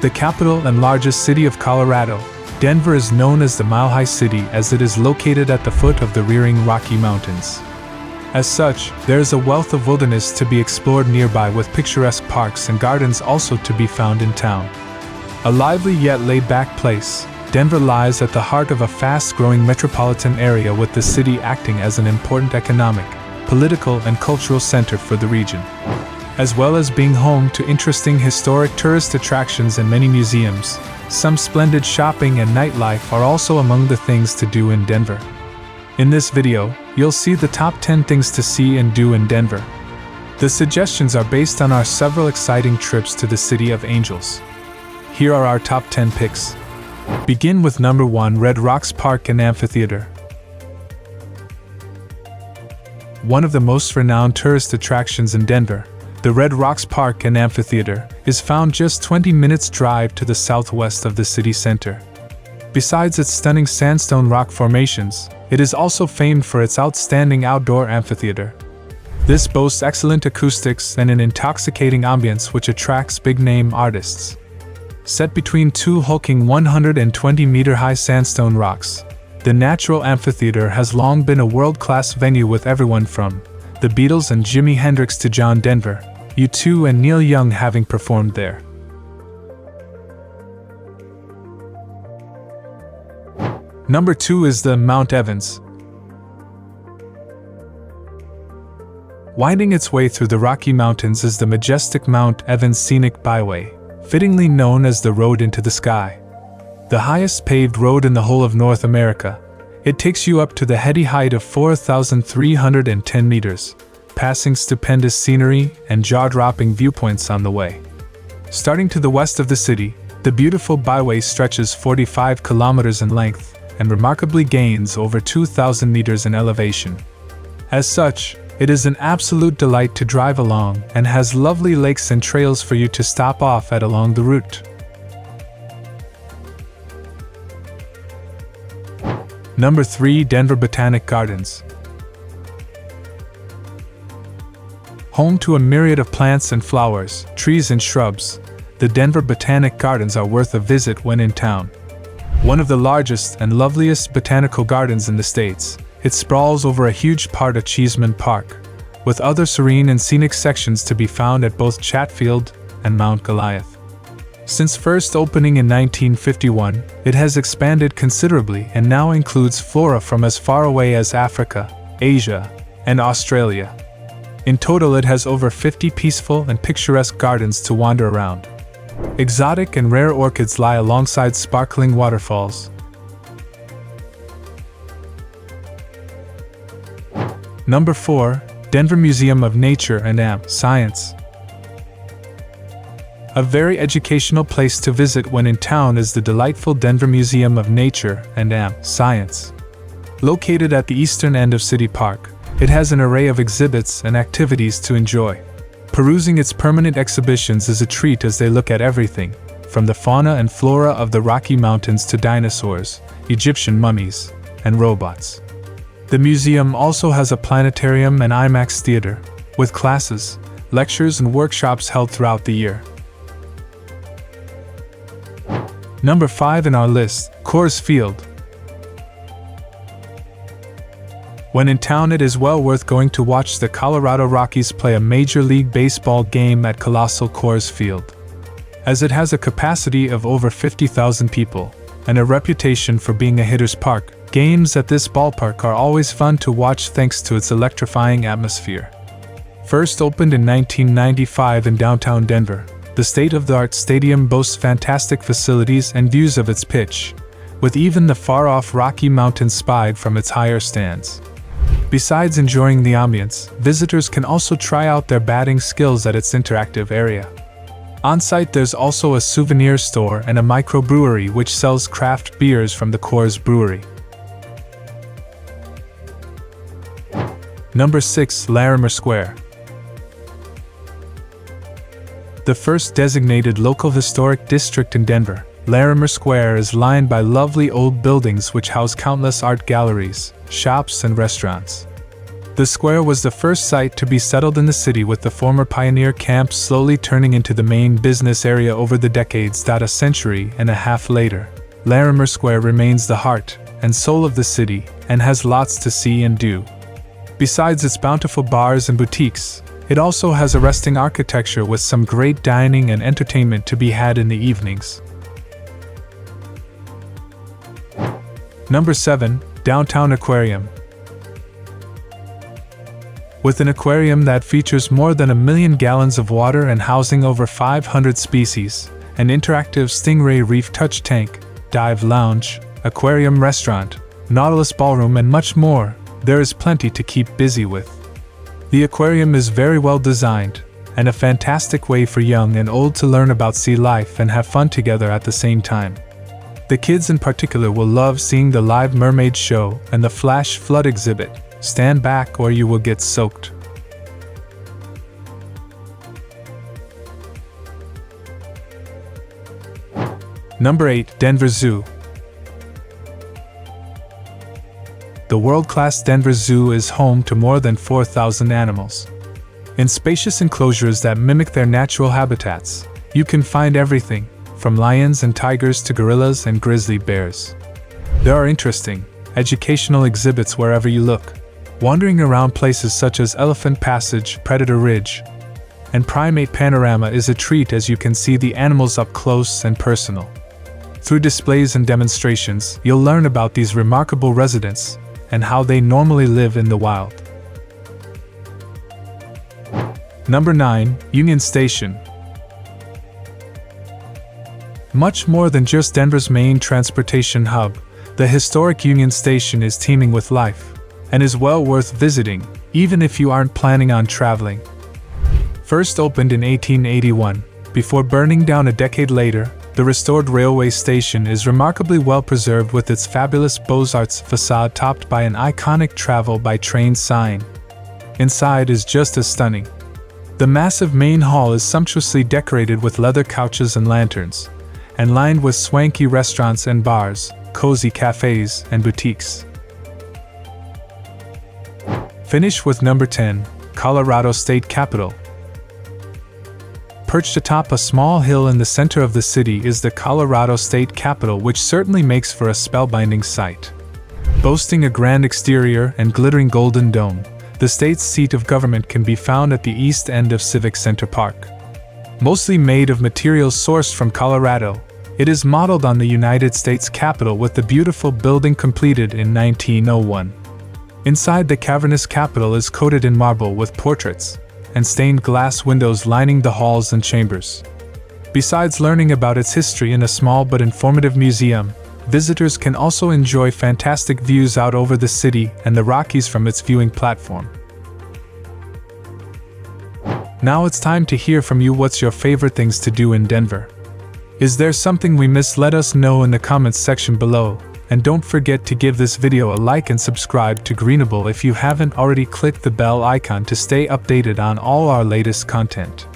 The capital and largest city of Colorado, Denver is known as the Mile High City as it is located at the foot of the rearing Rocky Mountains. As such, there is a wealth of wilderness to be explored nearby with picturesque parks and gardens also to be found in town. A lively yet laid-back place, Denver lies at the heart of a fast-growing metropolitan area with the city acting as an important economic, political and cultural center for the region. As well as being home to interesting historic tourist attractions and many museums, some splendid shopping and nightlife are also among the things to do in Denver. In this video, you'll see the top 10 things to see and do in Denver. The suggestions are based on our several exciting trips to the City of Angels. Here are our top 10 picks. Begin with number 1, Red Rocks Park and Amphitheater. One of the most renowned tourist attractions in Denver, the Red Rocks Park and Amphitheater, is found just 20 minutes drive to the southwest of the city center. Besides its stunning sandstone rock formations, it is also famed for its outstanding outdoor amphitheater. This boasts excellent acoustics and an intoxicating ambience which attracts big-name artists. Set between two hulking 120-meter-high sandstone rocks, the natural amphitheater has long been a world-class venue with everyone from the Beatles and Jimi Hendrix to John Denver, U2 and Neil Young having performed there. Number 2 is the Mount Evans. Winding its way through the Rocky Mountains is the majestic Mount Evans Scenic Byway, fittingly known as the Road into the Sky. The highest paved road in the whole of North America, it takes you up to the heady height of 4,310 meters, passing stupendous scenery and jaw-dropping viewpoints on the way. Starting to the west of the city, the beautiful byway stretches 45 kilometers in length and remarkably gains over 2,000 meters in elevation. As such, it is an absolute delight to drive along and has lovely lakes and trails for you to stop off at along the route. Number 3, Denver Botanic Gardens. Home to a myriad of plants and flowers, trees and shrubs, the Denver Botanic Gardens are worth a visit when in town. One of the largest and loveliest botanical gardens in the States, it sprawls over a huge part of Cheeseman Park, with other serene and scenic sections to be found at both Chatfield and Mount Goliath. Since first opening in 1951, it has expanded considerably and now includes flora from as far away as Africa, Asia, and Australia. In total, it has over 50 peaceful and picturesque gardens to wander around. Exotic and rare orchids lie alongside sparkling waterfalls. Number 4, Denver Museum of Nature and Science. A very educational place to visit when in town is the delightful Denver Museum of Nature and Science. Located at the eastern end of City Park, it has an array of exhibits and activities to enjoy. Perusing its permanent exhibitions is a treat as they look at everything, from the fauna and flora of the Rocky Mountains to dinosaurs, Egyptian mummies, and robots. The museum also has a planetarium and IMAX theater, with classes, lectures and workshops held throughout the year. Number 5 in our list, Coors Field. When in town, it is well worth going to watch the Colorado Rockies play a Major League Baseball game at colossal Coors Field. As it has a capacity of over 50,000 people, and a reputation for being a hitter's park, games at this ballpark are always fun to watch thanks to its electrifying atmosphere. First opened in 1995 in downtown Denver, the state-of-the-art stadium boasts fantastic facilities and views of its pitch, with even the far-off Rocky Mountains spied from its higher stands. Besides enjoying the ambience, visitors can also try out their batting skills at its interactive area. On-site, there's also a souvenir store and a microbrewery which sells craft beers from the Coors Brewery. Number 6, Larimer Square. The first designated local historic district in Denver, Larimer Square is lined by lovely old buildings which house countless art galleries, shops, and restaurants. The The square was the first site to be settled in the city, with the former pioneer camp slowly turning into the main business area over the decades. A century and a half later, Larimer Square remains the heart and soul of the city and has lots to see and do. Besides its bountiful bars and boutiques, it also has arresting architecture with some great dining and entertainment to be had in the evenings. Number 7. Downtown Aquarium. With an aquarium that features more than 1 million gallons of water and housing over 500 species, an interactive stingray reef touch tank, dive lounge, aquarium restaurant, Nautilus ballroom and much more, there is plenty to keep busy with. The aquarium is very well designed, and a fantastic way for young and old to learn about sea life and have fun together at the same time. The kids in particular will love seeing the live mermaid show and the flash flood exhibit. Stand back or you will get soaked. Number 8. Denver Zoo. The world-class Denver Zoo is home to more than 4,000 animals. In spacious enclosures that mimic their natural habitats, you can find everything from lions and tigers to gorillas and grizzly bears. There are interesting, educational exhibits wherever you look. Wandering around places such as Elephant Passage, Predator Ridge, and Primate Panorama is a treat, as you can see the animals up close and personal. Through displays and demonstrations, you'll learn about these remarkable residents and how they normally live in the wild. Number 9. Union Station. Much more than just Denver's main transportation hub, the historic Union Station is teeming with life and is well worth visiting, even if you aren't planning on traveling. First opened in 1881, before burning down a decade later, the restored railway station is remarkably well preserved, with its fabulous Beaux-Arts facade topped by an iconic travel by train sign. Inside is just as stunning. The massive main hall is sumptuously decorated with leather couches and lanterns, and lined with swanky restaurants and bars, cozy cafes, and boutiques. Finish with number 10, Colorado State Capitol. Perched atop a small hill in the center of the city is the Colorado State Capitol, which certainly makes for a spellbinding sight. Boasting a grand exterior and glittering golden dome, the state's seat of government can be found at the east end of Civic Center Park. Mostly made of materials sourced from Colorado, it is modeled on the United States Capitol, with the beautiful building completed in 1901. Inside, the cavernous Capitol is coated in marble with portraits and stained glass windows lining the halls and chambers. Besides learning about its history in a small but informative museum, visitors can also enjoy fantastic views out over the city and the Rockies from its viewing platform. Now it's time to hear from you. What's your favorite things to do in Denver? Is there something we missed? Let us know in the comments section below. And don't forget to give this video a like and subscribe to Greenable if you haven't already. Click the bell icon to stay updated on all our latest content.